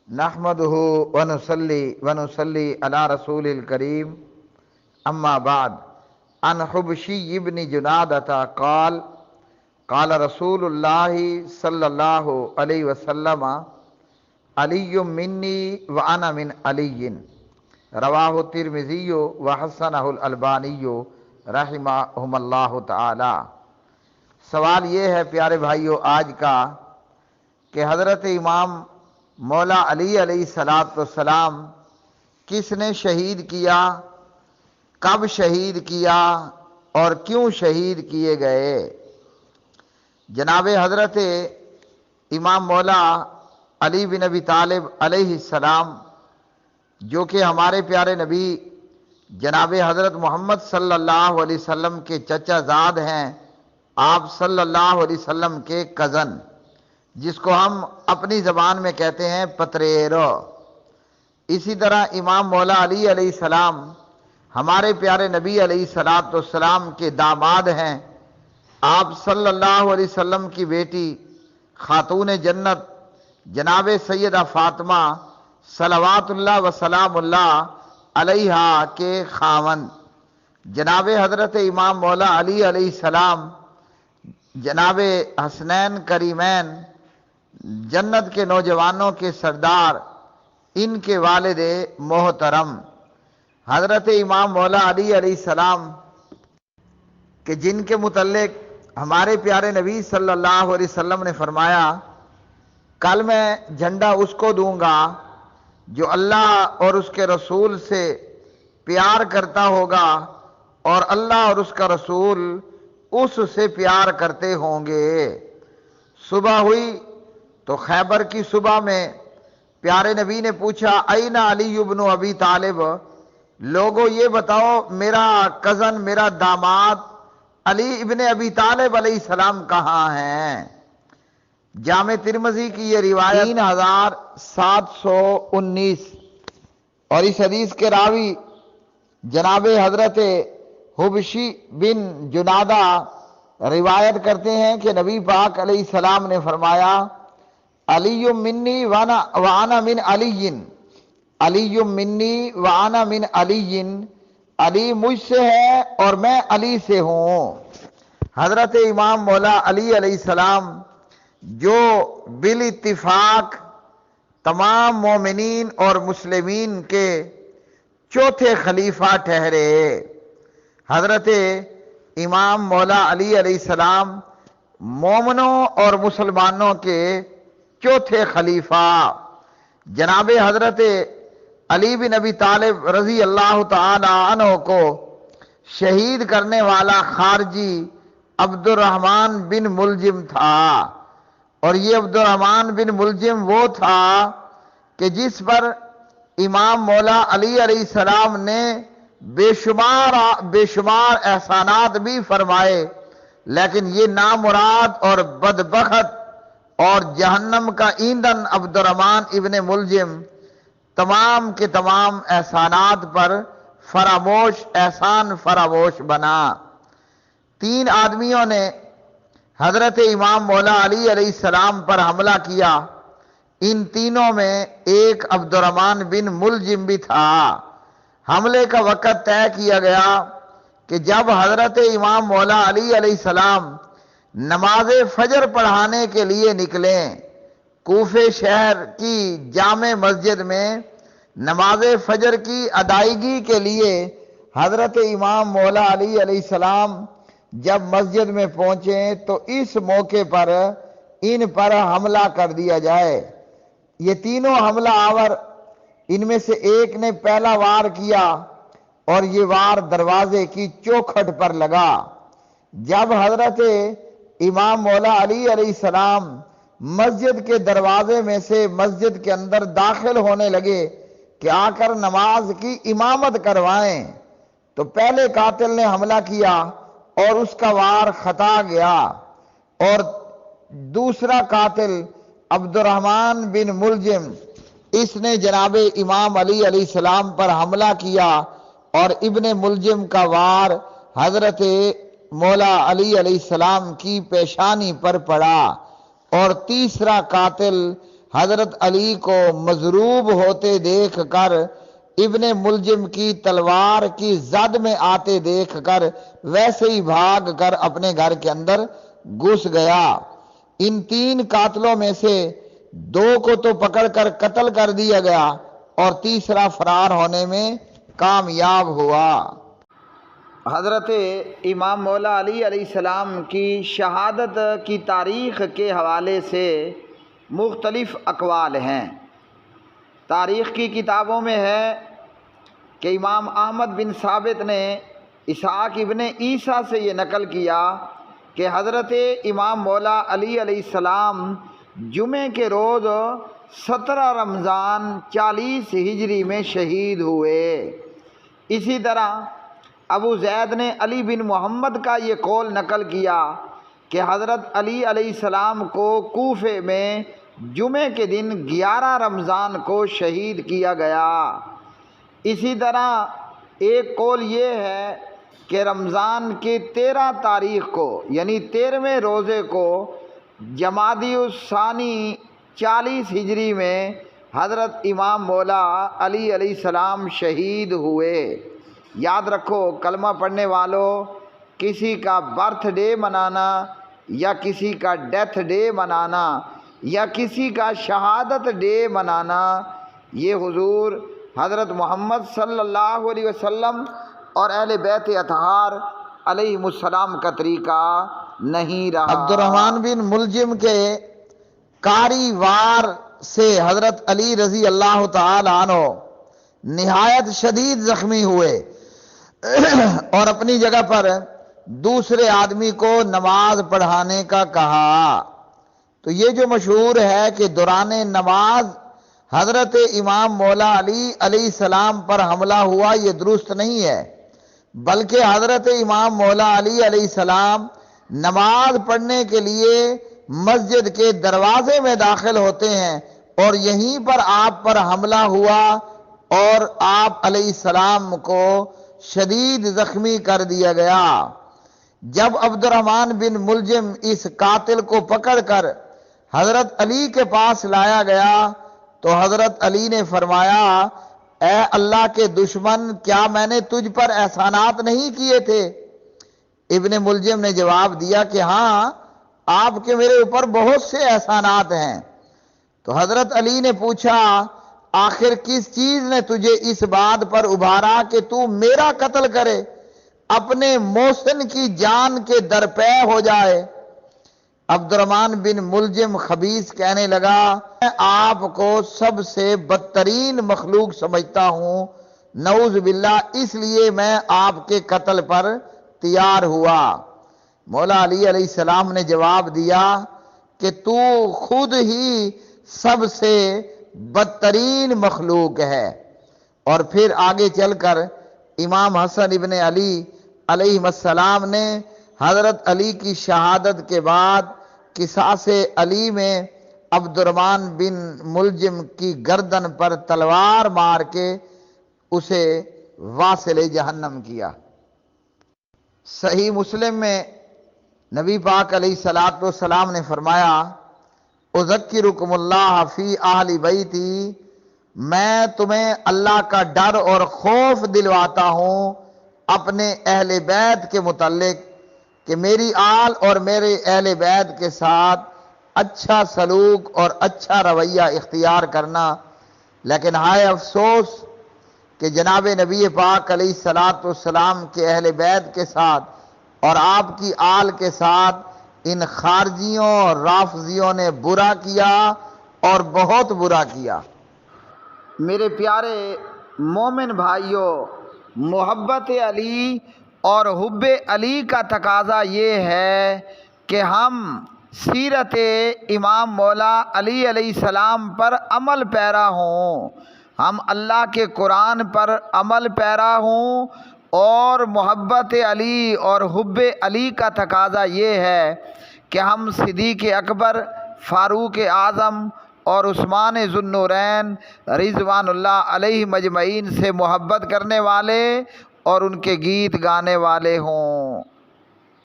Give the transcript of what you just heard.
نحمده ونصلي على رسول الكريم اما بعد عن حبشي بن جنادة قال قال رسول الله صلى الله عليه وسلم علي مني وانا من علي رواہ الترمذی وحسنہ الالبانی رحمہم اللہ تعالی۔ سوال یہ ہے پیارے بھائیو آج کا کہ حضرت امام مولا علی علیہ السلام کس نے شہید کیا، کب شہید کیا اور کیوں شہید کیے گئے؟ جناب حضرت امام مولا علی بن ابی طالب علیہ السلام جو کہ ہمارے پیارے نبی جناب حضرت محمد صلی اللہ علیہ وسلم کے چچا زاد ہیں، آپ صلی اللہ علیہ وسلم کے کزن، جس کو ہم اپنی زبان میں کہتے ہیں پتریرو۔ اسی طرح امام مولا علی علیہ السلام ہمارے پیارے نبی علیہ السلام کے داماد ہیں، آپ صلی اللہ علیہ وسلم کی بیٹی خاتون جنت جناب سیدہ فاطمہ صلوات اللہ وسلام اللہ علیہا کے خاوند جناب حضرت امام مولا علی علیہ السلام جناب حسنین کریمین جنت کے نوجوانوں کے سردار، ان کے والد محترم حضرت امام مولا علی علیہ السلام کہ جن کے متعلق ہمارے پیارے نبی صلی اللہ علیہ وسلم نے فرمایا کل میں جھنڈا اس کو دوں گا جو اللہ اور اس کے رسول سے پیار کرتا ہوگا اور اللہ اور اس کا رسول اس سے پیار کرتے ہوں گے۔ صبح ہوئی تو خیبر کی صبح میں پیارے نبی نے پوچھا این علی ابن ابی طالب، لوگوں یہ بتاؤ میرا کزن، میرا داماد علی ابن ابی طالب علیہ السلام کہاں ہیں؟ جامع ترمذی کی یہ روایت 3719 اور اس حدیث کے راوی جناب حضرت حبشی بن جنادہ روایت کرتے ہیں کہ نبی پاک علیہ السلام نے فرمایا علی منی وانا من علی، علی منی وانا من علی، علی مجھ سے ہے اور میں علی سے ہوں۔ حضرت امام مولا علی علیہ السلام جو بالاتفاق تمام مومنین اور مسلمین کے چوتھے خلیفہ ٹھہرے، حضرت امام مولا علی علیہ السلام مومنوں اور مسلمانوں کے چوتھے خلیفہ جناب حضرت علی بن ابی طالب رضی اللہ تعالی عنہ کو شہید کرنے والا خارجی عبد الرحمن بن ملجم تھا، اور یہ عبد الرحمن بن ملجم وہ تھا کہ جس پر امام مولا علی علیہ السلام نے بے شمار احسانات بھی فرمائے، لیکن یہ نامراد اور بدبخت اور جہنم کا ایندھن عبد الرحمن ابن ملجم تمام کے تمام احسانات پر احسان فراموش بنا۔ 3 آدمیوں نے حضرت امام مولا علی علیہ السلام پر حملہ کیا، ان تینوں میں ایک عبد الرحمن بن ملجم بھی تھا۔ حملے کا وقت طے کیا گیا کہ جب حضرت امام مولا علی علیہ السلام نماز فجر پڑھانے کے لیے نکلیں، کوفہ شہر کی جامع مسجد میں نماز فجر کی ادائیگی کے لیے حضرت امام مولا علی علیہ السلام جب مسجد میں پہنچے تو اس موقع پر ان پر حملہ کر دیا جائے۔ یہ تینوں حملہ آور، ان میں سے ایک نے پہلا وار کیا اور یہ وار دروازے کی چوکھٹ پر لگا۔ جب حضرت امام مولا علی علیہ السلام مسجد کے دروازے میں سے مسجد کے اندر داخل ہونے لگے کہ آ کر نماز کی امامت کروائیں، تو پہلے قاتل نے حملہ کیا اور اس کا وار خطا گیا، اور دوسرا قاتل عبد الرحمن بن ملجم اس نے جناب امام علی علیہ السلام پر حملہ کیا اور ابن ملجم کا وار حضرت مولا علی علیہ السلام کی پیشانی پر پڑا، اور تیسرا قاتل حضرت علی کو مضروب ہوتے دیکھ کر، ابن ملجم کی تلوار کی زد میں آتے دیکھ کر ویسے ہی بھاگ کر اپنے گھر کے اندر گھس گیا۔ ان 3 قاتلوں میں سے 2 کو تو پکڑ کر قتل کر دیا گیا اور تیسرا فرار ہونے میں کامیاب ہوا۔ حضرت امام مولا علی علیہ السلام کی شہادت کی تاریخ کے حوالے سے مختلف اقوال ہیں۔ تاریخ کی کتابوں میں ہے کہ امام احمد بن ثابت نے اسحاق ابن عیسیٰ سے یہ نقل کیا کہ حضرت امام مولا علی علیہ السلام جمعے کے روز 17 رمضان 40 ہجری میں شہید ہوئے۔ اسی طرح ابو زید نے علی بن محمد کا یہ قول نقل کیا کہ حضرت علی علیہ السلام کو کوفے میں جمعے کے دن 11 رمضان کو شہید کیا گیا۔ اسی طرح ایک قول یہ ہے کہ رمضان کی 13 تاریخ کو یعنی 13ویں روزے کو جمادی الثانی 40 ہجری میں حضرت امام مولا علی علیہ السلام شہید ہوئے۔ یاد رکھو کلمہ پڑھنے والوں، کسی کا برتھ ڈے منانا یا کسی کا ڈیتھ ڈے منانا یا کسی کا شہادت ڈے منانا یہ حضور حضرت محمد صلی اللہ علیہ وسلم اور اہل بیت اطہار علیہم السلام کا طریقہ نہیں رہا۔ عبد الرحمن بن ملجم کے کاری وار سے حضرت علی رضی اللہ تعالی عنہ نہایت شدید زخمی ہوئے اور اپنی جگہ پر دوسرے آدمی کو نماز پڑھانے کا کہا۔ تو یہ جو مشہور ہے کہ دوران نماز حضرت امام مولا علی علیہ السلام پر حملہ ہوا، یہ درست نہیں ہے، بلکہ حضرت امام مولا علی علیہ السلام نماز پڑھنے کے لیے مسجد کے دروازے میں داخل ہوتے ہیں اور یہیں پر آپ پر حملہ ہوا اور آپ علیہ السلام کو شدید زخمی کر دیا گیا۔ جب عبد الرحمن بن ملجم اس قاتل کو پکڑ کر حضرت علی کے پاس لایا گیا تو حضرت علی نے فرمایا، اے اللہ کے دشمن، کیا میں نے تجھ پر احسانات نہیں کیے تھے؟ ابن ملجم نے جواب دیا کہ ہاں، آپ کے میرے اوپر بہت سے احسانات ہیں۔ تو حضرت علی نے پوچھا، آخر کس چیز نے تجھے اس بات پر ابھارا کہ تو میرا قتل کرے، اپنے محسن کی جان کے درپے ہو جائے؟ عبد الرحمن بن ملجم خبیث کہنے لگا، میں آپ کو سب سے بدترین مخلوق سمجھتا ہوں، نعوذ باللہ، اس لیے میں آپ کے قتل پر تیار ہوا۔ مولا علی علیہ السلام نے جواب دیا کہ تو خود ہی سب سے بدترین مخلوق ہے۔ اور پھر آگے چل کر امام حسن ابن علی علیہ السلام نے حضرت علی کی شہادت کے بعد قصاص علی میں عبد الرحمن بن ملجم کی گردن پر تلوار مار کے اسے واصل جہنم کیا۔ صحیح مسلم میں نبی پاک علیہ الصلوۃ والسلام نے فرمایا، اذکرکم اللہ فی اہل بیتی، میں تمہیں اللہ کا ڈر اور خوف دلواتا ہوں اپنے اہل بیت کے متعلق کہ میری آل اور میرے اہل بیت کے ساتھ اچھا سلوک اور اچھا رویہ اختیار کرنا۔ لیکن ہائے افسوس کہ جناب نبی پاک علیہ الصلوۃ والسلام کے اہل بیت کے ساتھ اور آپ کی آل کے ساتھ ان خارجیوں اور رافضیوں نے برا کیا اور بہت برا کیا۔ میرے پیارے مومن بھائیوں، محبت علی اور حب علی کا تقاضا یہ ہے کہ ہم سیرت امام مولا علی علیہ السلام پر عمل پیرا ہوں، ہم اللہ کے قرآن پر عمل پیرا ہوں، اور محبت علی اور حب علی کا تقاضا یہ ہے کہ ہم صدیق اکبر، فاروق اعظم اور عثمان ذو النورین رضوان اللہ علیہ مجمعین سے محبت کرنے والے اور ان کے گیت گانے والے ہوں۔